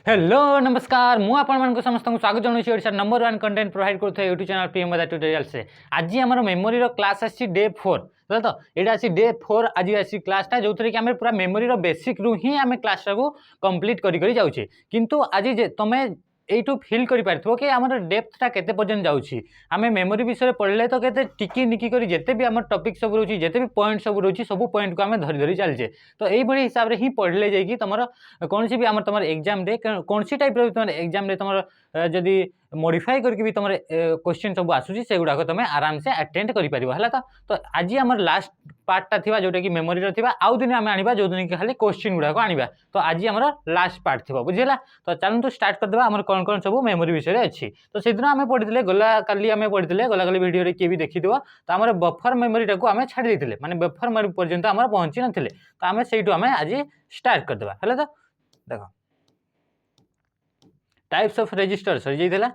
Hello नमस्कार मु आपण समस्त स्वागत जनाऊँ ओडिशा नंबर 1 कंटेंट प्रोवाइड करते YouTube channel PM weather tutorial से आज आम मेमोरी क्लास आसी डे 4 तो यहाँ आसी डे 4 आज आसी क्लासटा जो थी आम पूरा मेमोरी बेसिक रु ही आम क्लासटा को कंप्लीट करी जाऊे किंतु आज तुम यू फिल कर कि आम डेप्थटा केते पर्यंत जाऊँगी आम मेमोरी विषय पढ़ले तो केते टिकी निकी करी जिते भी आम टॉपिक सब रोचे जिते भी पॉइंट सब रोचे सब पॉइंट को आम धरी धरी चलचे तो यही हिसाब से ही पढ़ले जाकि तुम कौन भी आम तुम एग्जाम रे कौन सी टाइप तुम एग्जाम रे तुम जदि मॉडिफाई करके भी तुम क्वेश्चन सब आसूसी से गुड़ाक तुम आराम से अटेंड कर पार तो आज आम लास्ट पार्टा थी जोटा कि मेमोरी रहा आउ दिन आम आने जो दिन खाली क्वेश्चन गुड़ाक आने तो आज आम लास्ट पार्ट थी बुझेगा तो चलते स्टार्ट करदे आम कौन कौन सब मेमोरी विषय अच्छी तो से दिन आम पढ़ी गला काली आम पढ़ी गला काली वीडियो किए भी देखी तो आम बफर मेमोरी टाक आम छाड़ी देते माने बफर मेमोरी पर्यंत आम पहुँची ना तो आम से आज स्टार्ट करदे है तो देख टाइप्स ऑफ रजिस्टर सरी जाइला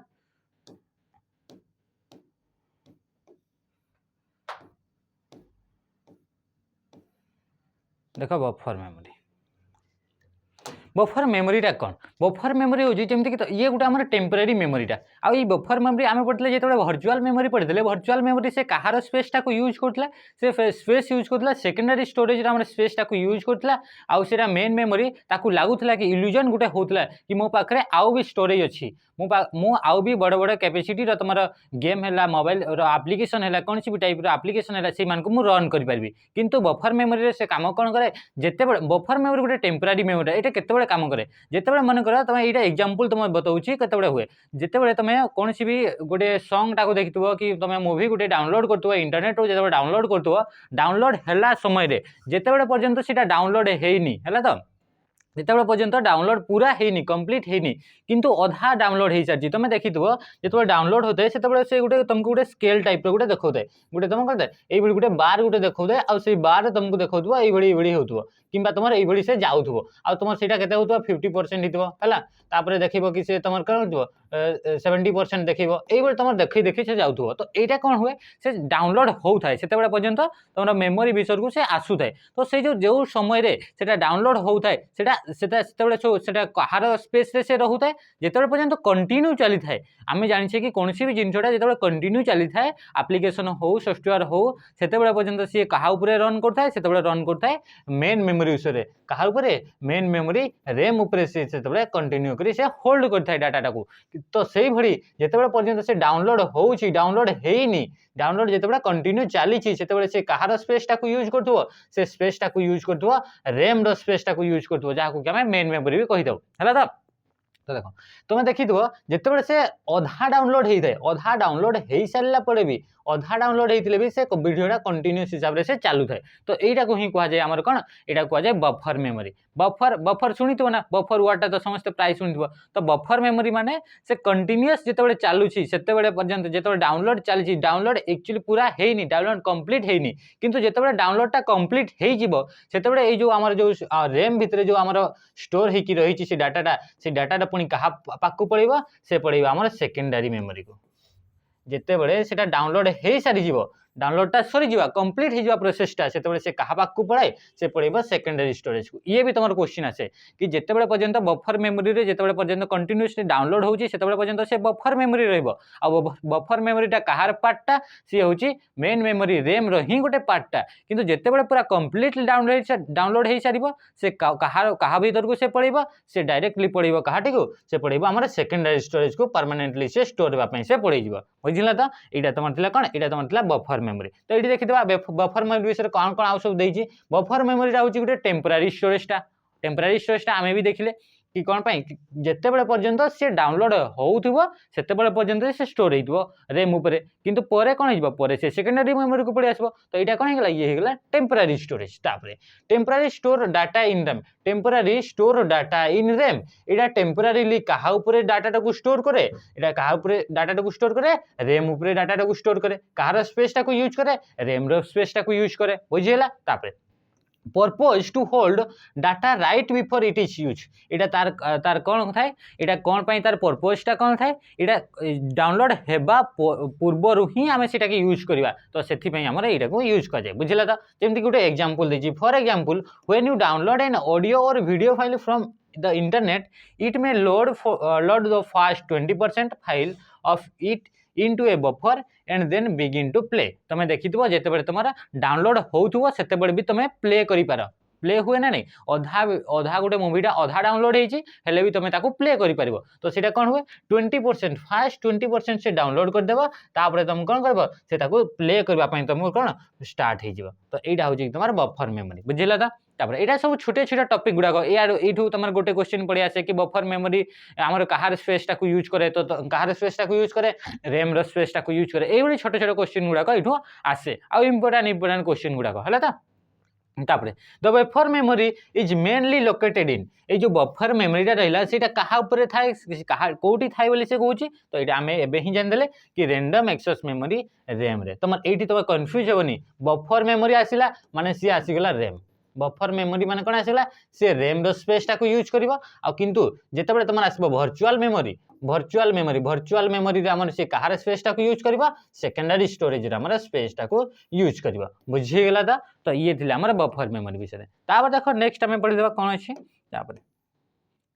देख बफर मेमोरी बफर मेमोरीटा कौन बफर मेमोरी हो जमी कि ये गोटे आम टेम्परेरी मेमोरीटा आई बफर मेमोरी आम पढ़ते जो भर्चुआल मेमोरी पढ़ते भर्चुआल मेमोरी से कहार स्पेसटा को यूज करता से स्पेस यूज करता सेकेंडरी स्टोरेज आम स्पेसटा को यूज करता आउटा मेन मेमोरी ताकू लगुला कि इल्यूजन गोटे होता कि मो पाखे आउ भी स्टोरेज अच्छी मु आउ भी बड़ बड़ कैपेसिटी तुम गेम है मोबाइल आप्लिकेसन है कौन सी भी टाइप आप्लिकेसन है से रन करी किंतु बफर मेमोरी से काम कौन करे जिते बफर मेमोरी गोटे टेम्परारी मेमोरी ये केते काम करे जिते मन कर तुम यहाँ एग्जांपल तुम बताऊँगी केते हुए जिते तुम कौन सी भी गोटे सॉन्ग टाक देखिथो कि तुम मूवी गोटे डाउनलोड करथो इंटरनेट रो जो डाउनलोड करथो डाउनलोड हैला समय जिते पर्यंत सीटा डाउनलोड हैनी है तो जिते पर्यंत डाउनलोड पूरा हैनी कंप्लीट हैनी किंतु अधा डाउनलोड हो सारी तुम देखी जो डाउनलोड होता है से गोटे तुमको गोटे स्केल टाइप गोटे देखो गोटे तुम कहते ये गोटे बार गोटे देखो आउ से बार तुमको देखो ये हो कि तुम ये से जाऊ आ तुम सीटा के 50% होता देखो कि से तुम कौन हो 70% देख ये तुम देखी देखी से जाऊ तो यहाँ कौन हुए से डाउनलोड होता है से पर्यंत तुम मेमोरी विषय को आसू थाए तो से जो समय डाउनलोड होता है कहार स्पेस रे से रोता है जिते पर्यंत कंटिन्यू चली थाए आम जाने कि कौन भी जिनटा जो कंटिन्यू चली थाए आप्लिकेसन हो सॉफ्टवेयर हो से पर्यंत सी क्या रन करता है से रन करता है मेन मेमोरी विषय क्या मेन मेमोरी रैम उपरे से कंटिन्यू करी से होल्ड करता है डाटा को तो से भली जिते पर्यंत से डाउनलोड होची डाउनलोड हैनी डाउनलोड जिते कंटिन्यू चली से कहार स्पेसटा को यूज कर से स्पेसटा को यूज कर रैम रो स्पेसटा को यूज कर जहाँ कि मेन मेमोरी भी कहीदे है तो देखो तुम देखी जिते से अधा डाउनलोड होता है अधा डाउनलोड हो सारा पर भी अधा डाउनलोड होते भी से वीडियोटा कंटिन्यूस हिसाब से चलू थाए तो यहीटा को ही कहुए आमर कौन यहाँ कहुए बफर मेमोरी बफर बफर शुणी ना बफर वर्डटा तो समस्त प्राय शुणी तो बफर मेमोरी माने से कंटिन्यूस जिते चलुची से पर्यंत जो डाउनलोड चली डाउनलोड एक्चुअली पूरा हैनी डाउनलोड कंप्लीट हैनी किंतु जिते डाउनलोडटा कंप्लीट हो जो आमर जो रैम भितर जो आमर स्टोर होगी रही से डाटाटा पुणी क्या पाक पड़ेगा से पड़ेगा आमर सेकेंडरी मेमोरी को जिते बड़े से डाउनलोड हो सारी डाउनलोडटा सरी जा कंप्लीट हो प्रोसेसटा से क्या पाक पड़ाए से पड़ेगा सेकेंडरी स्टोरेज को ये भी तुम क्वेश्चन आसे कि जिते पर्यंत बफर मेमोरी रे जिते पर्यंत कंटिन्यूसली डाउनलोड होची से पर्यंत से बफर मेमोरी रहिबो आ बफर मेमोरीटा कहार पार्टटा सी होची मेन मेमोरी रैम रो ही गोटे पार्टटा किंतु जिते पूरा कंप्लीटली डाउनलोड हो सारी से कहा भीतर को से पड़ेगा से डायरेक्टली पड़ेगा कहाटी को से पड़ेगा आम सेकेंडरी स्टोरेज को परमानेंटली से स्टोर होगा से पड़े बुझला तो यहाँ तुम कौन यहाँ तुम बफर मेमोरी तो ये देखिए बफर मेमोरी विषय कौन कौन आउ सब देती बफर मेमोरीटा हूँ गोटे टेम्परारी स्टोरेजटा आम भी देखिले कि कौन जिते पर्यंत सी डाउनलोड होते पर्यंत से स्टोर हो रैम उपरे किंतु परे कौन हो से सेकेंडरी मेमोरी को पड़े आसो तो यहाँ कौन है ये होगा temporary storage temporary store data in RAM temporary store data in RAM यहाँ टेम्परारीली क्या डाटा को स्टोर करे यहाँ क्या डाटा को स्टोर करे रैम उपरे डाटा को स्टोर करे कहार स्पेसटा को यूज करे रैम रो स्पेसटा को यूज करे बुझीगला purpose to hold data right before it is use इटा तार कौन थाए इटा कौन पाई तार पर्पजटा कौन थाए इटा डाउनलोड हेबा पूर्वर ही आम से यूज करवा तो से आमर यहाँ को यूज कर बुझला तो जमी गोटे एग्जांपल देछि for example when you download an audio और video file from the internet, it may load the first 20% file of it into a buffer and then begin to play. तमे देखिथिबो जेतेबेले तमरा डाउनलोड होउथुबो सेतेबेले भी तमे प्ले करि पारो. Play हुए ना नहीं अधा अधा गोटे मुवीटा अधा डाउनलोड होइछि हेले भी तमे ताको प्ले करि परिबो. तो सेटा कोन हुए 20% फास्ट 20% से डाउनलोड कर देबो तापरे तुम कोन करबो से ताको प्ले करबा पई तुम कोन स्टार्ट हे जिवो. तो एटा होछि तमरा बफर मेमोरी बुझिला त. तापरे एटा सब छोटे छोटे टॉपिक गुडा को यार एठू तमर गोटे क्वेश्चन पड़ी आसे कि बफर मेमोरी हमर कहार स्पेस टाको यूज करे तो कहार स्पेस टाको यूज करे रैम रो स्पेस टाको यूज करे एई बडी छोटे छोटे क्वेश्चन गुडा को एठू आसे आ इंपोर्टेंट क्वेश्चन गुडा को हला त. तापरे the buffer memory is mainly located in a जो बफर मेमोरीटा रहिला सेटा कहा ऊपर थाए कहा कोठी थाए बोली से कहूची. तो एटा हमें एबे ही जान देले कि रैंडम एक्सेस मेमोरी रैम रे. तमर एठी तो कंफ्यूज हेबनी बफर मेमोरी आसिला माने सी आसी गेला रैम. बफर मेमोरी माने कोन आसिला से रैम रो स्पेस टाको यूज करबो आ किंतु जेतेबेले तमर आसबो वर्चुअल मेमोरी रे हमर से कहार स्पेस टाको यूज करबो सेकेंडरी स्टोरेज रे हमर स्पेस टाको यूज करबो. बुझी गेला ता. तो ये थिले हमर बफर मेमोरी विषय. तापर देखो नेक्स्ट हमें पढ़ि देबा कोन अछि.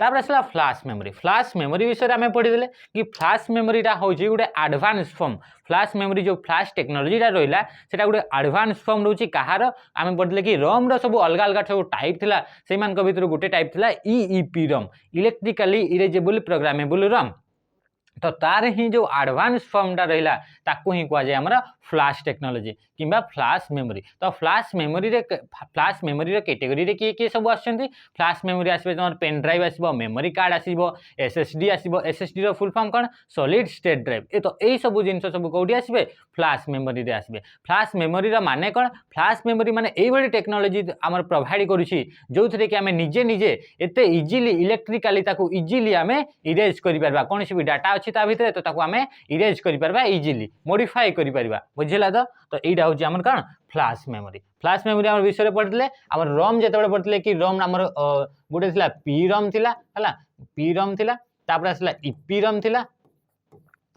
तापर असला फ्लैश मेमोरी विषय रे हमें पढ़ि देले कि फ्लैश मेमोरी रा होछि गुटे एडवांस फॉर्म. फ्लैश मेमोरी जो फ्लैश टेक्नोलॉजी रा रहिला सेटा गुटे एडवांस फॉर्म रहउछि कहार हमें पढ़िले कि रोम रो सब अलग अलग सब टाइप थिला. सेई मान को भितर गुटे टाइप थिला EEPROM इलेक्ट्रिकली इरेजेबल प्रोग्रामेबल रोम. तो तार ही जो एडवांस फॉर्मटा रहिला ताकू ही कुआ जाय हमरा फ्लैश टेक्नोलॉजी किंबा फ्लैश मेमोरी. तो फ्लैश मेमोरी रे कैटेगरी रे के सब आछंती. फ्लैश मेमोरी आसीबे तमर पेन ड्राइव आसीबो मेमोरी कार्ड आसीबो SSD आसीबो. SSD रो फुल फॉर्म कोन सॉलिड स्टेट ड्राइव. ए तो एई सब जिंस सब कोडी आसीबे फ्लैश मेमोरी रे आसीबे. फ्लैश मेमोरी रा माने कोन फ्लैश मेमोरी माने एई बडी टेक्नोलॉजी हमर प्रोवाइड करूची जोथरे कि हमें निजे एते इजीली इलेक्ट्रिकली ताकू इजीली हमें इरेज करि परबा. कोनसी भी डाटा अछि ता भितरे तो ताकू हमें इरेज करि परबा इजीली मॉडिफाई करि परबा. बुझिला तो एइडा होची हमर कोन फ्लैश मेमोरी हमर विषय रे पढले हमर रोम जेतेबे पढले कि रोम हमर गुटे थिला PROM थिला हला PROM थिला. तापर असला EPROM थिला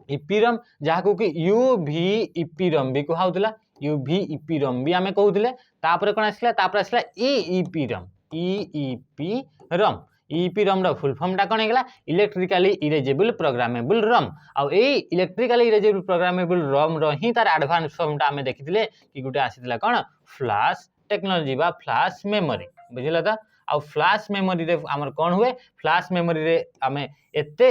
EPROM जाहाकू कि UV-EPROM भी कहउतला UV-EPROM भी हमें कहउतले. तापर कोन असला तापर असला EEPROM EEPROM रो फुल फॉर्म टा कोन हेगला इलेक्ट्रिकली इरेजेबल प्रोग्रामेबल रोम. आ ए इलेक्ट्रिकली इरेजेबल प्रोग्रामेबल रोम रो ही तार एडवांस फॉर्म टा हमें देखिथिले कि गुटे आसीतला कोन फ्लैश टेक्नोलॉजी बा फ्लैश मेमोरी. बुझिला त. आ फ्लैश मेमोरी रे हमर कोन हुए फ्लैश मेमोरी रे हमें एते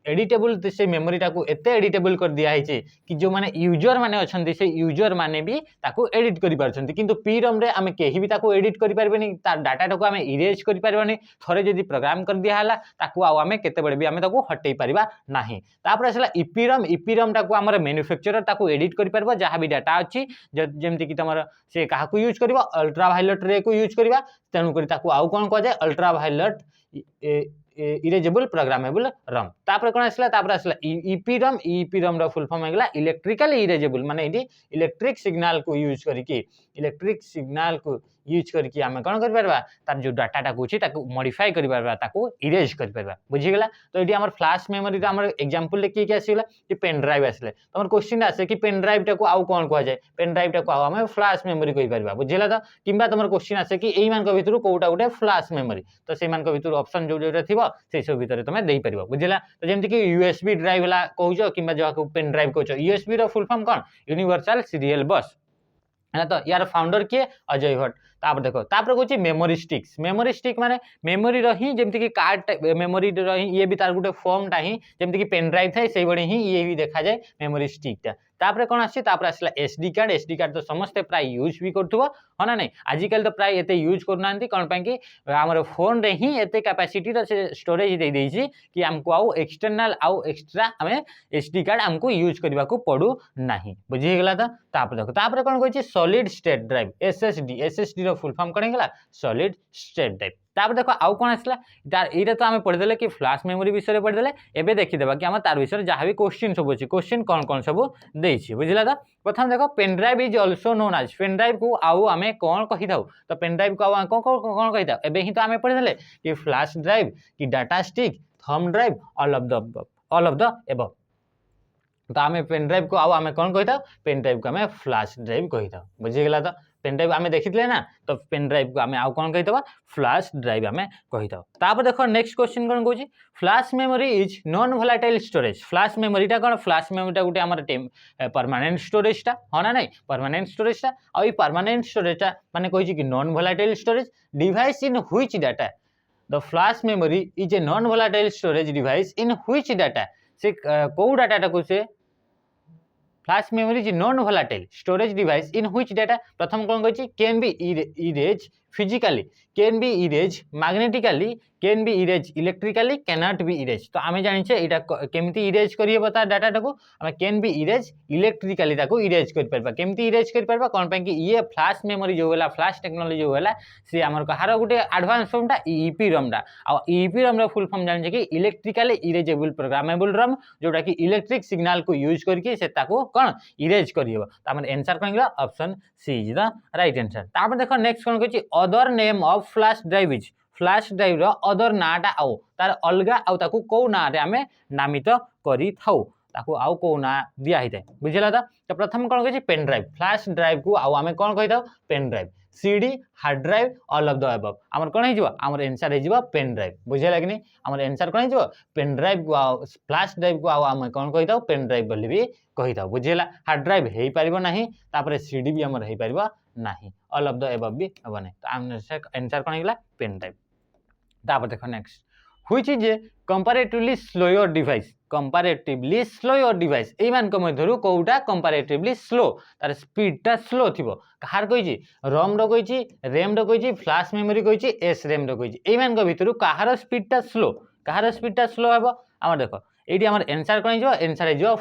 एडिटेबल से मेमोरी टाको एते एडिटेबल कर दिया है कि जो माने यूजर माने अछंती से यूजर माने भी ताको एडिट करि पारछंती. किंतु PROM रे हमें केही भी ताको एडिट करि पारबेनी. ता डाटा टाको हमें इरेज करि पारबेनी. थरे जदी प्रोग्राम कर दिया हला ताको आ हमें केते बडे भी हमें ताको हटै परिबा नाही. तापर असला EPROM टाको हमर मैन्युफैक्चरर ताको एडिट करि पारबो जहा भी डाटा अछि जेमति कि तमर से काहा को यूज करबो अल्ट्रावायलेट रे को यूज करबा. तेनु करि ताको आउ कोन कह जाय अल्ट्रावायलेट इरेजेबल प्रोग्रामेबल रोम. तापर कोन आसला तापर आसला EEPROM रो फुल फॉर्म हेगला इलेक्ट्रिकली इरेजेबल माने इडी इलेक्ट्रिक सिग्नल को यूज करके हमें कोन कर परबा तार जो डाटा टा कोछि ताको मॉडिफाई कर परबा ताको इरेज कर परबा. बुझि गेला. तो एडी हमर फ्लैश मेमोरी रे हमर एग्जांपल ले की आसीला कि पेन ड्राइव आसले तमर क्वेश्चन आसे कि पेन ड्राइव टा को आउ कोन कह जाय पेन ड्राइव टा को आउ हमें फ्लैश मेमोरी कहि परबा. बुझिला त. किंबा तमर क्वेश्चन आसे कि एई मान को भितरु कोउटा गुटे फ्लैश मेमोरी तो से मान को भितरु ऑप्शन जो जो थिबो से सब भितर तमे देई परिबो. बुझिला. तो जेमति कि USB ड्राइव ला कहउजो किंबा जो को पेन ड्राइव कहउजो USB रो फुल फॉर्म कोन यूनिवर्सल सीरियल बस है. तो यार फाउंडर किए अजय भट्ट. तापर देखो तापर कहउची मेमोरी स्टिक माने मेमोरी रही जेमति कि कार्ड मेमोरी रही ये भी तार गुटे फॉर्म टा ही जेमति कि पेन ड्राइव थाए सेई बडी ही ये भी देखा जाए मेमोरी स्टिक टा. तापर कोन आसी तापर आसला SD कार्ड तो समस्त प्राय यूज भी करथुबो ह ना नहीं. आजिकल तो प्राय एते यूज करनांती कोन पय कि हमर फोन रे ही एते कैपेसिटी रो स्टोरेज दे देइछि कि हमको आउ एक्सटर्नल आउ एक्स्ट्रा हमें SD कार्ड हमको यूज करबा को पडू नाही. बुझि गेला त. तापर देखो तापर कोन कहछि सॉलिड स्टेट ड्राइव SSD रो फुल फॉर्म कोन गेला सॉलिड स्टेट ड्राइव. तापर देखो आउ कोन आसला तार एटा तो हमें पढ़ देले कि फ्लैश मेमोरी विषय रे पढ़ देले. एबे देखि देबा कि हम तार विषय जहा भी क्वेश्चन सब अछि क्वेश्चन कोन सब देछि. बुझिला त. प्रथम देखो pen drive is also known as pen drive को आउ हमें कोन कहि थाउ तो पेन ड्राइव को आउ कोन कहि थाउ एबे ही तो हमें पढ़ देले कि फ्लैश ड्राइव कि data stick thumb drive all of the above. तो हमें पेन ड्राइव को आउ हमें कोन कहि थाउ पेन ड्राइव को हमें फ्लैश ड्राइव कहि थाउ. बुझि गेला त. पेन ड्राइव आम देखी ना तो पेन ड्राइव को आम आउ कौन कहीदे फ्लैश ड्राइव आम कहीदे। तापर देख नेक्स्ट क्वेश्चन कौन कौन flash memory is non volatile storage. Flash मेमोरीटा कौन फ्लैश मेमोरीटा गोटे आम परमानेंट स्टोरेजटा हाँ ना नहीं परमानेंट स्टोरेजटा आई परमानेंट स्टोरेजटा माने कही कि non volatile storage device in which data the flash memory is a non volatile storage device in which data से कौ डाटा को से flash memory is non volatile storage device in which data प्रथम कौन कही can be erase physically can be erase magnetically can be erase electrically cannot be erase. तो आम जाने यहाँ केमती इरेज कर डाटा को आम can be erase electrically erase कर केमती इरेज कर कौन पाई कि ये फ्लैश मेमोरी जो है फ्लैश टेक्नोलोजी जो है सी आम कहार गोटे एडवांस फॉर्मटा ईपी रमटा ईपी रम फुल फॉर्म जाने कि इलेक्ट्रिकली इरेजेबल प्रोग्रामेबल रम जोटा कि इलेक्ट्रिक सिग्नल को यूज करके से कौन इरेज कर आंसर कौन option C is the right answer. तापर देख नेक्स्ट कौन कही other name of flash drive is flash drive रो अदर नाटा आउ तार अलगा आउ ताकू को ना रे आमे नामित करी थाउ ताकू आउ को ना दिया हिते बुझिला तो प्रथम कौन कही पेन ड्राइव फ्लैश ड्राइव को आउ आमे कौन कही थाउ pen drive CD hard drive all of the above आमर कौन हो आमर आंसर हो पेन ड्राइव बुझिला कि नहीं आमर आंसर कौन हो पेन ड्राइव को आउ फ्लैश ड्राइव को आउ आमे कौन कही थाउ पेन ड्राइव बोली भी कही थाउ बुझिला हार्ड ड्राइव हे परिबो नाही तापर सीडी भी आमर हे परिबो नाही ऑल ऑफ द अबव भी हबो नाही तो आंसर कौन होइला पेन ड्राइव। तापर देखो next which is a comparatively slower device comparatively slower device ए मान मध्यरु कोउटा कंपैरेटिवली स्लो तार स्पीडटा स्लो थिबो कहार कहिछि रम रो कहिछि रैम रो कहिछि फ्लैश मेमोरी कहिछि एस रैम रो कहिछि ए मान भितरु कहार स्पीडटा स्लो हेबो आम देखो एटी आमर आंसर कोन हिजो आंसर हिजो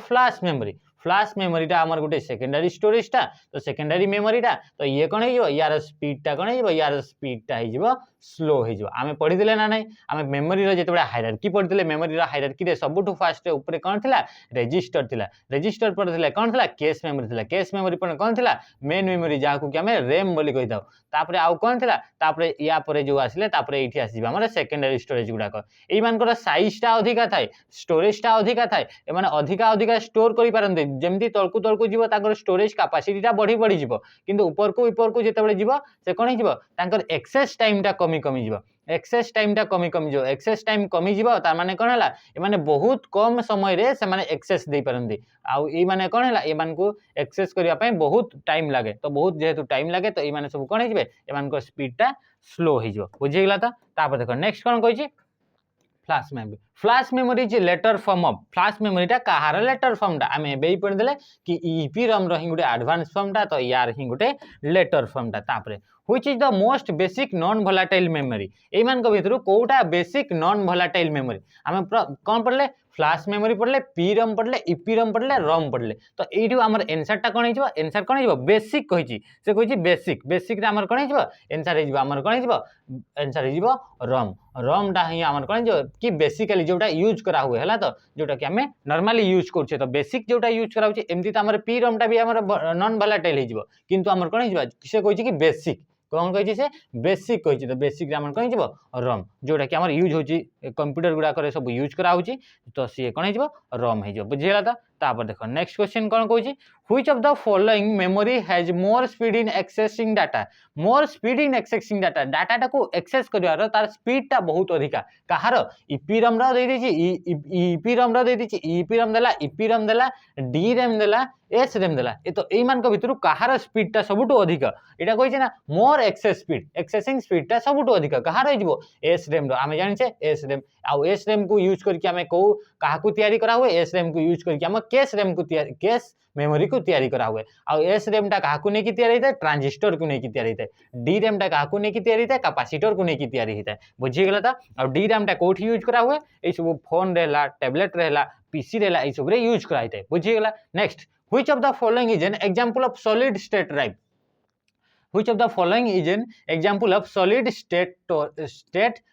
फ्लैश मेमोरीटा आमर गोटे सेकेंडरी स्टोरेजटा तो सेकेंडरी मेमोरीटा तो ये कौन हो यार स्पीडटा कौन हो यार स्पीडटा हो स्लो हो आम पढ़ीदे ना ना आम मेमोरी जो हायरार्की पढ़ी मेमोरी हायरार्की सबुठ फास्ट ऊपर कौन थी रेजिस्टर पर थी कौन थी केस मेमोरी पर कौन थी मेन मेमोरी जहाँ कि आम रैम बोली कही तापर आउ कौन थी या जो आसिले ये आसम सेकेंडरी स्टोरेज गुड़ाक ये साइजटा अधिका थाए स्टोरेजटा अधिका थाए एमाने अधिका अधिका स्टोर कर जमती तलकू तलकू जीव ताकर स्टोरेज कैपेसिटीटा बढ़ी बढ़ी जीव किंतु ऊपर को जितेबाला जीव से कौन हो एक्सेस टाइमटा कमी कमी जीव एक्सेस टाइमटा कमी कमी जो एक्सेस टाइम कमी जीव तार माने कौन है ये बहुत कम समय रे से माने एक्सेस दे पारंती आउ ये माने कौन है ये को एक्सेस करने बहुत टाइम लगे तो बहुत जेहेतु टाइम लगे तो ये सब कौन हो स्पीडटा स्लो हो बुझीगला तो देखो नेक्स्ट कौन कही flash memory is later form of flash मेमोरीटा कहार लेटर फॉर्मटा आम ए पढ़ीदे कि ईपी रम री गोटे एडवांस फॉर्मटा तो यार ही गोटे लेटर फॉर्मटा तापरे which is the most basic non volatile memory एमान भितर कौटा बेसिक नॉन वोलेटाइल मेमोरी आम कौन पढ़ले फ्लैश मेमोरी पढ़ले पी रम पढ़ले ईपी रम पढ़ले रम पढ़ले तो यू आम आंसरटा कौन हो आंसर कौन हो बेसिक कही से कही बेसिक बेसिक आमर कौन हो आंसर होमर कौन हो आंसर हो रम रमटा ही आमर कौन हो कि बेसिकली जोटा यूज करा हुए है तो जोटा कि आम नॉर्मली यूज करछे तो बेसिक जोटा यूज करा एमती तो आम पी रमटा भी आम नॉन वोलेटाइल हो किंतु आमर कौन हो से कही कि बेसिक कौन कही से बेसिक कही तो बेसिक आम कौन हो रम जोटा कि आम यूज हो कंप्यूटर गुड़ाक सब यूज करा तो सी कौन हो रम हो बुझीगला तो देखो नेक्स्ट क्वेश्चन कौन कही which of the following memory has more speed in accessing data more speed in accessing data data को एक्सेस कर तार स्पीडटा बहुत अधिका कहार ईपी रम ईपी रम ईपी रम देला ईपी रम देला डी रैम देला एस रैम देला ये तो मान भितर कहार स्पीडटा सबुठ अधिक यहाँ कही ना मोर एक्सेस स्पीड एक्सेसिंग स्पीडटा सबुठ अधिक कहार हो एस रैम आम जाने एस रैम आउ एस रैम को यूज करके आम कौ क्या करा हुए एस रैम को यूज करके आम केस रैम को केस मेमोरी को तैयारी करा हुए आउ एस रैमटा क्या नहीं तैयारी होता है ट्रांजिस्टर को नहीं तैयारी होता है डी रैमटा क्या नहीं तैयारी होता है कैपेसिटर को नहीं तैयारी होता है बुझीगला था और डी रैमटा कौटी यूज करा हुए ये सब फोन रहा टैबलेट रहा पीसी रहा ये सब यूज करा होता है बुझीगला next which of the following is an example of solid state drive which of the following is an example of solid state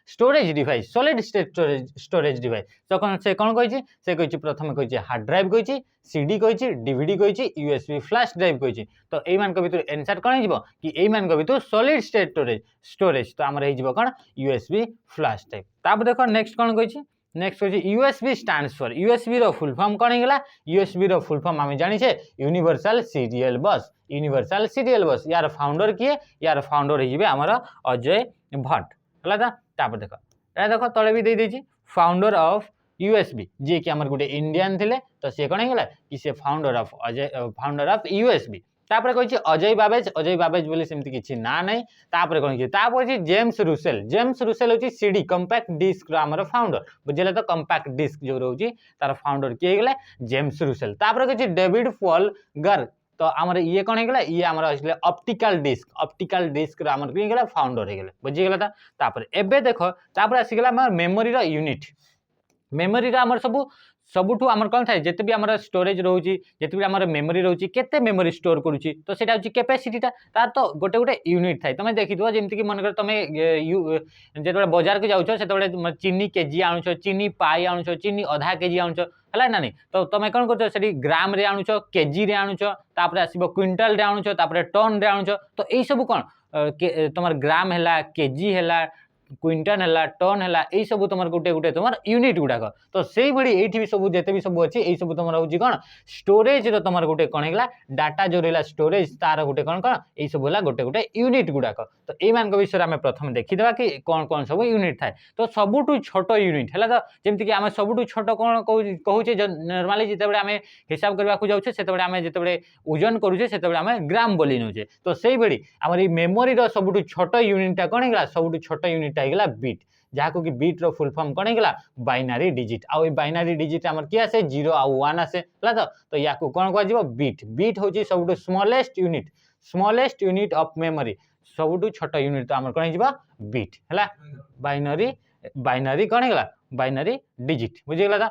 storage device solid state storage device तो कौन से कौन कही से कही प्रथम कही हार्ड ड्राइव कही सीडी कही डीवीडी कही यूएसबी फ्लैश ड्राइव कही तो ये मान भितर आंसर कौन हो कि ये मान भितर सॉलिड स्टेट स्टोरेज तो आमर हो कौन यूएसबी फ्लैश ड्राइव तापर देखो नेक्स्ट कौन कही नेक्स्ट होची यूएसबी स्टैंड्स फॉर यूएसबी रो फुल फॉर्म कोन हेगला यूएसबी रो फुल फॉर्म आमे जानि छे universal serial bus universal serial bus यार फाउंडर किए यार फाउंडर हे जिवे हमर अजय भट्ट हला तापर देखो ए देखो तळे भी दे देची फाउंडर ऑफ यूएसबी जे कि हमर गुटे इंडियन थिले तो से कोन हेगला कि से फाउंडर ऑफ यूएसबी तापर कहि अजय बाबेज बोली सेमती किछि ना नै तापर कोन कि तापर छि जेम्स रुसेल होछि सीडी कॉम्पैक्ट डिस्क रो हमर फाउंडर बुझले तो कॉम्पैक्ट डिस्क जो रहउछि तार फाउंडर के हेगला जेम्स रुसेल तापर कहि डेविड फॉलगर तो आमर ये कौन हेगला ये आमर असले ऑप्टिकल डिस्क रो आमर हेगला फाउंडर हेगला बुझि गेला तापर एबे देखो तापर आसी गेला हमर मेमोरी रो यूनिट मेमोरी रो आमर सबुठू आमर कौन थाए जेते भी आमर स्टोरेज रहउछि जेते भी आमर मेमोरी रहउछि केते मेमोरी स्टोर करूछि तो सेटा होछि कैपेसिटी तार तो गोटे गोटे यूनिट थाए तमे देखिथो जेमति कि मन कर तमे जेते बाजार के जाउछो सेते बडे चीनी केजी आनुछो चीनी पाई आनुछो चीनी आधा केजी आनुछो हला ना नहीं तो तमे कोन करछो सेठी ग्राम रे आनुछो केजी रे आनुछो तापर आसीबो क्विंटल रे आनुछो तापर टन रे आनुछो तो एई सब कोन तमर ग्राम हैला केजी हैला क्विंटल हैला टन हैला एई सब तमर गोटे गोटे तमर यूनिट गुडाक तो सेई भडी एठी भी सब जेते भी सब अछि एई सब तमर होछि कोन स्टोरेज रो तमर गोटे कोन हेगला डाटा जो रहला स्टोरेज तार गोटे कोन कोन एई सब होला गोटे गोटे यूनिट गुडाक तो एई मान को विषय हमें प्रथम देखि देबा कि कोन कोन सब यूनिट थाए तो सबुटू छोट यूनिट हैला तो जेमति कि हमें सबुटू छोट कोन कहूचे नॉर्मली जेते बडे हमें हिसाब करबा को जाउछे सेते बडे हमें जेते बडे ओजन करूछे सेते बडे हमें ग्राम बोली नउछे तो सेई भडी हमर ई मेमोरी रो सबुटू छोट यूनिट कोन हेगला सबुटू छोट यूनिट हेगला बीट जहाँ कि बीट रो फुल फॉर्म कोन हेगला बाइनरी डिजिट आ ओई बाइनरी डिजिट हमर की आसे 0 आ 1 आसे हला तो याकू कोन को जिवो बीट होची सबुटू स्मॉलेस्ट यूनिट ऑफ मेमोरी सबुटू छोट यूनिट तो हमर कोन जिवो बीट हला बाइनरी कोन हेगला बाइनरी डिजिट बुझि गेला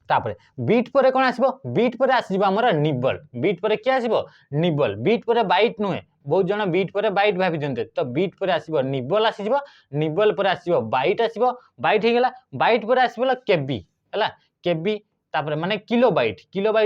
तापर बीट पर कोन आसीबो बीट पर आसीबो हमर निबल बीट पर के आसीबो निबल बीट पर बाइट नुहे बहुत जन बीट पर बाइट भाबी जंते तो बीट पर आसीबो निबल आसीबो निबल पर आसीबो बाइट हे गेला बाइट पर आसीबो केबी हला केबी तापर माने किलोबाइट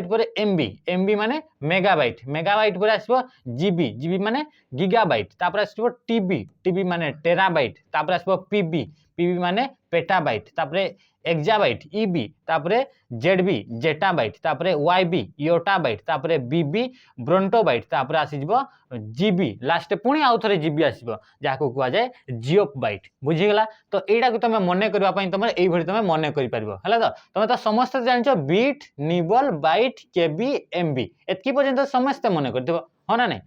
पर एमबी माने मेगाबाइट पर आसीबो जीबी माने गीगाबाइट तापर आसीबो टीबी माने टेराबाइट तापर आसीबो पीबी माने पेटाबाइट तापर एक्जाबाइट ईबी तापरे जेडबी जेटाबाइट तापरे वाईबी योटाबाइट तापरे बीबी ब्रोंटोबाइट तापरे आसी जिवो जीबी लास्ट पुणी आउ थरे जीबी आसीबो जाको कुआ जाय जियोबाइट बुझी गेला तो एडा को तमे मने करबा पई तमे एई भरी तमे मने करि परबो हला तो तमे तो समस्त जानछो beat nibble byte KB MB एतकी पर्यंत समस्त मने करदिबो हो ना नहीं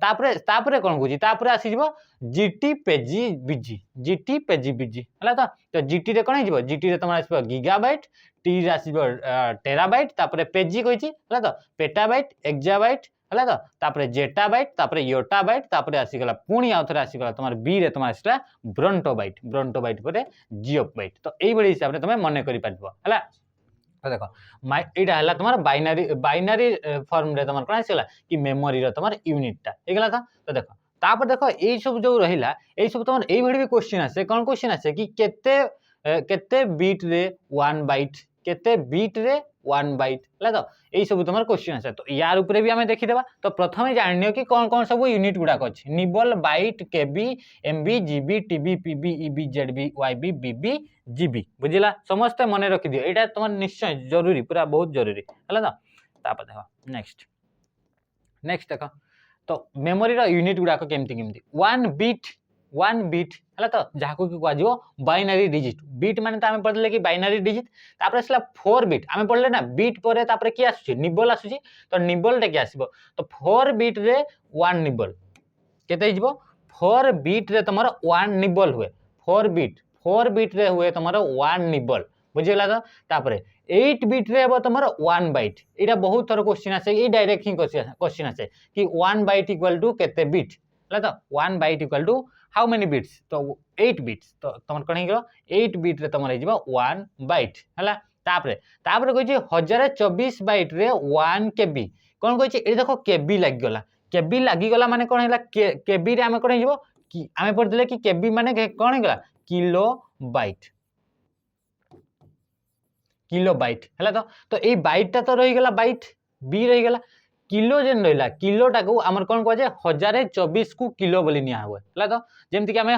तापरे कोन बुझी तापरे आसी जिवो जीटी पेजी बीजी हला तो जीटी रे कोन जिवो जीटी रे तमे आसीबो गीगाबाइट टी रे आसीबो टेराबाइट तापरे पेजी कहिची हला तो पेटाबाइट एक्जाबाइट हला तो तापरे जेटाबाइट तापरे योटाबाइट तापरे आसी गला पुणी आउ थरे आसी गला तमार बी रे तमा आसीला ब्रोंटोबाइट परे जियोबाइट तो एई बडी हिसाब रे तमे मने करि पारबो हला तो देखो एटा हला तमार बाइनरी फॉर्म रे तमार कोन आसीला कि मेमोरी रे तमार यूनिट ता हे गला तो देखो तापर देखो एई सब जो रहिला एई सब तमार एई भडी भी क्वेश्चन आसे कोन क्वेश्चन आसे कि केते बीट रे 1 बाइट केते बीट रे 1 बाइट हला तो एई सब तमार क्वेश्चन आसे तो यार ऊपर भी हमें देखि देबा तो प्रथमे जानियो कि कोन कोन सब यूनिट गुडा अछि nibble byte KB MB GB TB PB EB ZB YB BB GB बुझिला समस्त मने रखि दियो एटा तमार निश्चय जरूरी पूरा बहुत जरूरी हला तो तापर देखो नेक्स्ट देखो तो मेमोरी रो यूनिट गुडा केमती 1 बीट हला तो जाको कि कुआ जिवो बाइनरी डिजिट बीट माने त हमें पढले कि बाइनरी डिजिट तापर असला 4 बीट हमें पढले ना बीट परे तापर की आसुची निबल आसुची तो निबल टे के आसीबो तो 4 बीट रे 1 निबल केते जिवो 4 बीट रे तमरो 1 निबल हुए 4 बीट रे हुए तमरो 1 निबल बुझिला तो तापर 8 बीट रे हबो तमरो 1 बाइट एटा बहुत थर क्वेश्चन आसे ई डायरेक्ट ही क्वेश्चन आसे कि 1 बाइट इक्वल टू केते बीट हला तो 1 byte equal to how many bits तो 8 बीट्स तो तमर कोन हिगो 8 बीट रे तमर हिजबो 1 बाइट हला तापर कहै छै 1024 बाइट रे 1 केबी कोन कहै छै ए देखो केबी लागी गला माने कोन हैला केबी रे हमें कोन हिजबो कि हमें पढले कि केबी माने कोन हिगला किलो बाइट हला तो ए बाइट ता तो रहि गला बाइट बी रहि गला किलो जेन रहा किलोटा को आमर कौन कह 1024 को किलो बोली निया हुए है तो जमती कि आम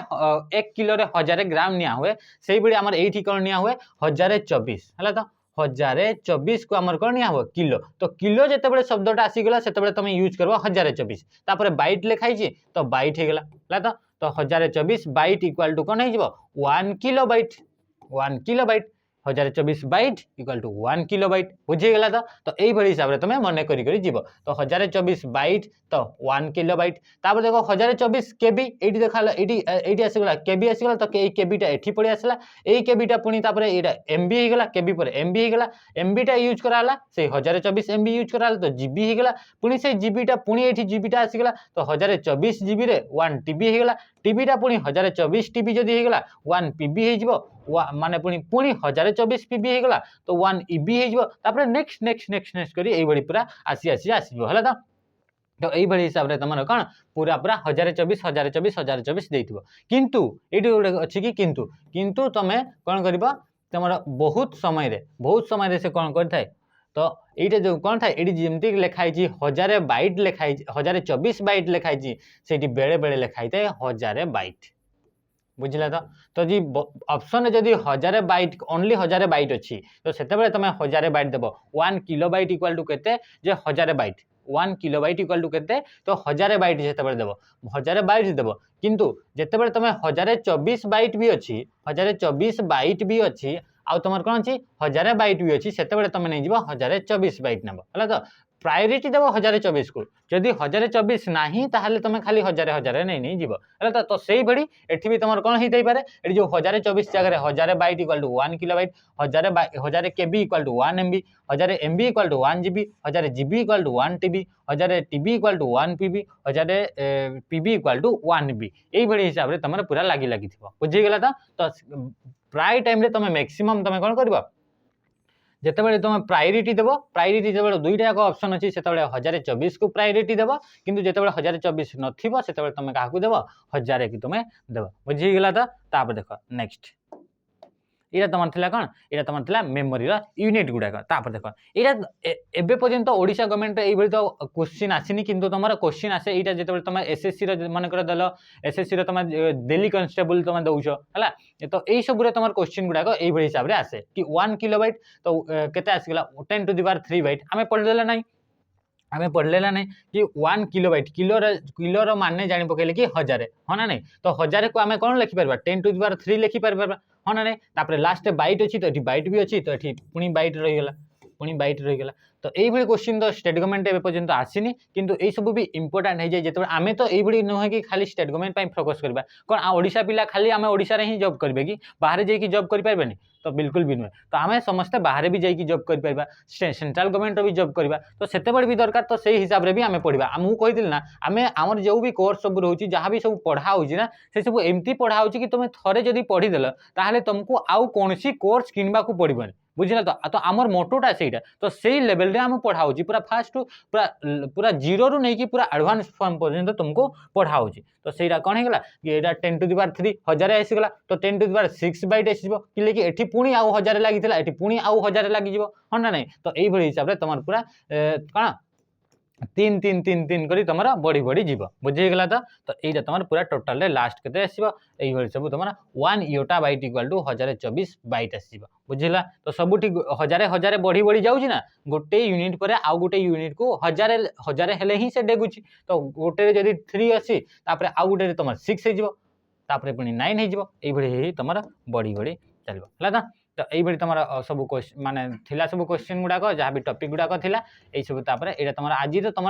1 किलो रे 1000 ग्राम निया हुए से भाई आमर एठी कौन निया हुए 1024 है तो 1024 को आमर कौन निया हुए किलो तो किलो जिते शब्दटा आसीगला से तुम यूज करब 1024 तापर बाइट लिखाई तो बाइट हो गला तो 1024 बाइट इक्वाल टू कौन हो 1 kilobyte 1 kilobyte 1024 byte equal to 1 kilobyte बुझीगला तो यही हिसाब से तुम मन करी जीव तो 1024 बाइट तो 1 किलो बाइट तापर देखो 1024 केबी एटी देखा ये आसगला केबी आसगला तो ये केबीटा एठी पड़ी आसला ये केबीटा पुणी तापर ये एमबी होगला केबी पर एमबी होगला एमबीटा यूज कराला से 1024 एमबी यूज कराला तो जीबी होगला पुणी से जीबीटा पुणी एठी जीबीटा आसगला तो 1024 जीबी रे 1 टीबी होगला टीबीटा पुणी 1024 टीबी जदी होगला 1 पीबी हो माने पुणी 1024 पीबी होगला तो 1 ईबी हो नेक्स्ट नेक्स्ट नेक्स्ट नेक्स्ट करी एई बडी पूरा आसी आसी आसीबो हला तो यही हिसाब से तुम कौन पूरा पूरा 1024 1024 1024 देथिबो किंतु एटी गोटे अछि कि किंतु तुम कौन कर तुम बहुत समय रे से कौन कर तो ये जो कौन था ये जमती लिखाई 1000 बाइट लिखाई 1024 बाइट लिखाई से बेले बेले लिखाई था 1000 बाइट बुझला तो जी ऑप्शन जदि 1000 बाइट ओनली 1000 बाइट अच्छी तो से तुम 1000 बाइट देव 1 किलो बाइट इक्वाल टू केते जे 1000 byte 1 kilobyte equal to केते तो 1000 बाइट जिते देव 1000 बाइट देव किंतु जिते तुम 1024 बाइट भी अच्छी 1024 बाइट भी अच्छी आउ तुम कौन अच्छी 1000 बाइट भी अच्छी से तुम नहीं 1024 बाइट नब है तो प्रायोरीटी देव 1024 को जदि 1024 नहीं ताहले तुम खाली 1000 नहीं जीव है तो से ही एठी भी तुम कौन होता है ये जो 1024 जगह 1000 byte equal to 1 kilobyte 1000 KB equal to 1 MB 1000 MB equal to 1 GB 1000 GB equal to 1 TB 1000 TB equal to 1 PB 1000 PB equal to 1 B यही हिसाब से तुम पूरा लगी बुझीगला तो प्राय टाइम तुम मैक्सिमम तुम कौन कर जिते तुम प्रायोरीटी देव प्रायोरीटी जो दुईटा जाक ऑप्शन अच्छी से 1024 को प्रायोरीटी देव किंतु जिते 1024 नथिबो से तुम क्या देव 1000 की तुम देव बुझीगला तो देख नेक्स्ट ये तुम थी कौन ये तुम थी मेमोरी यूनिट गुड़ाक देख ये एवं पर्यंत ओडिशा गवर्नमेंट ये तो क्वेश्चन आसनी किंतु तुम क्वेश्चन आसे यहाँ जो तुम एसएससी मनकर देल एसएससी तुम दिल्ली कन्स्टेबल तुम दौच है तो यही सब तुम क्वेश्चन गुड़ाक यही हिसाब से आसे कि 1 किलो बाइट तो केते आसगला 10 टू द पावर 3 बाइट आम पढ़देला ना आम पढ़लेला नहीं कि 1 किलो बाइट किलोर माने जानी पकड़े कि 1000 हाँ ना नहीं तो 1000 को आम कौन लिखिपर 10 टू द पावर 3 लिखिपर हाँ ना नहीं तापर लास्ट बाइट अच्छी तो ये बाइट भी अच्छी तो ये पुणी बाइट रहीगला पुणी बाइट रहीगला तो यही क्वेश्चन तो स्टेट गवर्नमेंट एवं पर्यंत आसीनी किंतु ये सब भी इंपोर्टाट हो जाए जो आम तो यही नुहे कि खाली स्टेट गवर्नमेंट फोकस करवा कौन ओडिशा पिला खाली आम ओडिशा रे ही जॉब करेंगे कि बाहर जाकि जॉब करें तो बिल्कुल भी नुहे तो आम समस्ते बाहर भी जाकि जॉब कर सेंट्रल गवर्नमेंट भी जॉब करवा तो से भी दरकार तो से हिसाब से भी आम पढ़ा आमको कही ना आम आमर जो भी कोर्स सब रोचे जहाँ भी सब पढ़ा होना से सब एमती पढ़ा हो कि तुम थे जदि पढ़ीदेल ताहले तुमको आउ कौन कोर्स किनवा को पड़ोनी बुझला तो आमर मोटोटा से तो से लेवल रे आम पढ़ा पूरा फास्ट पूरा पूरा जीरो रु नहीं कि पूरा एडवांस फॉर्म पर्यंत तुमको पढ़ा तो सहीटा कौन होगा कि यहाँ 10 टू द पावर 3 1000 आसीगला तो 10 टू द पावर 6 बाइट आसो कि एठी पुणी आउ 1000 लगी पुणी आउ 1000 लगी हाँ ना नहीं तो यही हिसाब से तुम पूरा कौन 3 3 3 3 करी तुम बढ़ी बढ़ी जीव बुझीगला तो यहाँ तुम पूरा टोटाल लास्ट के आसो यही सब तुम 1 yottabyte equal to 1024 byte आसो बुझला तो सब ठीक 1000 बढ़ी बढ़ी जाऊँ ना गोटे यूनिट पर आउ गोटे यूनिट को 1000 हेले ही से डेगुची तो गोटे जब 3 अच्छी आउ गोटे तुम 6 होपर पुणी 9 हो तुम बढ़ी बढ़ी चलो है तो यही तुम सब माने थिला सब क्वेश्चन गुड़ाक जहाँ भी टॉपिक गुड़ाक थिला यही सब ये तुम आज तो तुम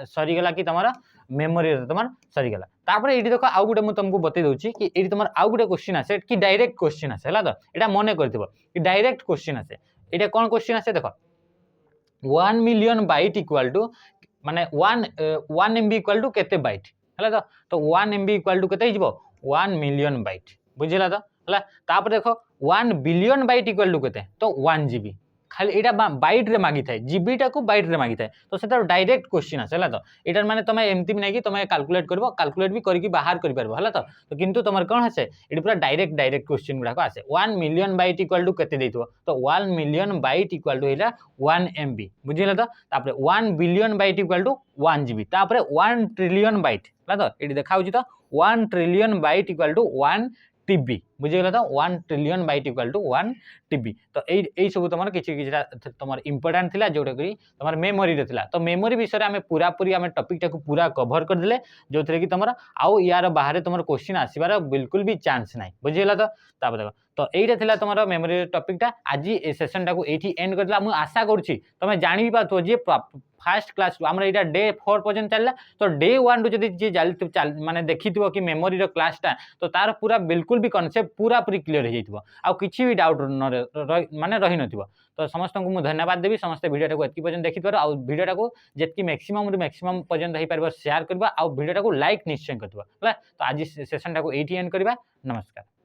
सरीगला कि तुम मेमोरी तुम सरीगला तापर ये देख आउ गोटे मुझे तुमको बतई दूसरी कि ये तुम आउ गोटे क्वेश्चन आसे कि डायरेक्ट क्वेश्चन आसे है तो यहाँ मन कर कि डायरेक्ट क्वेश्चन आसे ये कौन क्वेश्चन आसे देख 1 मिलियन बाइट इक्वाल टू माने 1 MB इक्वाल टू केते बाइट है तो 1 MB इक्वाल टू केते 1 मिलियन बाइट बुझला तो है तापर देख 1 बिलियन बाइट इक्वाल टू केते तो 1 GB खाली एटा बाइट रे मागी थाए जीबीटा को बाइट रे मागी थाए तो सेटा डायरेक्ट क्वेश्चन आसे हला तो एटार माने तमे एमती नै कि तमे कैलकुलेट करबो कैलकुलेट भी करके बाहर करि परबो हला तो किंतु तमर कोन हसे एटी पूरा डायरेक्ट क्वेश्चन गुडा को आसे 1 मिलियन बाइट इक्वल टू केते देइतो तो 1 मिलियन बाइट इक्वल टू एला 1 एमबी बुझिला तो तापरे 1 billion byte equal to 1 GB तापरे 1 ट्रिलियन बाइट हला तो एटी देखाउची तो 1 trillion byte equal to 1 TB बुझिगला तो 1 trillion byte equal to 1 TB तो एई सब तुम किसी तुम इंपोर्टाट थिला जोटा कि तुम मेमोरी रे थिला तो मेमोरी विषय रे आमे पूरा पूरी आमे टॉपिक टाको पूरा कवर कर देले जो थे कि तुम आउ यार बाहर तुम क्वेश्चन आसीबार बिल्कुल भी चांस नाही बुझिगला तो तापर देखो तो एटा थिला तुम मेमोरी टॉपिकटा आज ए सेशन टाको एठी एंड करला मु आशा करछि तुम जानि पातो जे फास्ट क्लास हमरा एटा डे 4 पर्यंत चलला तो डे 1 जदि जे माने देखिथिबो कि मेमोरी रो क्लासटा तो तार पूरा बिल्कुल भी कांसेप्ट पूरा पूरी क्लियर हो जाइथिबो आ किछि भी डाउट माने रहि नथिबो तो समस्त को मु धन्यवाद देबी समस्त वीडियो टाको एतकी पर्यंत देखिथबार आ वीडियो टाको जेतकी मैक्सिमम पर्यंत होई परबो शेयर करबा आ वीडियो टाको लाइक निश्चय करबा हला तो आज सेशन टाको एठी एंड करबा नमस्कार।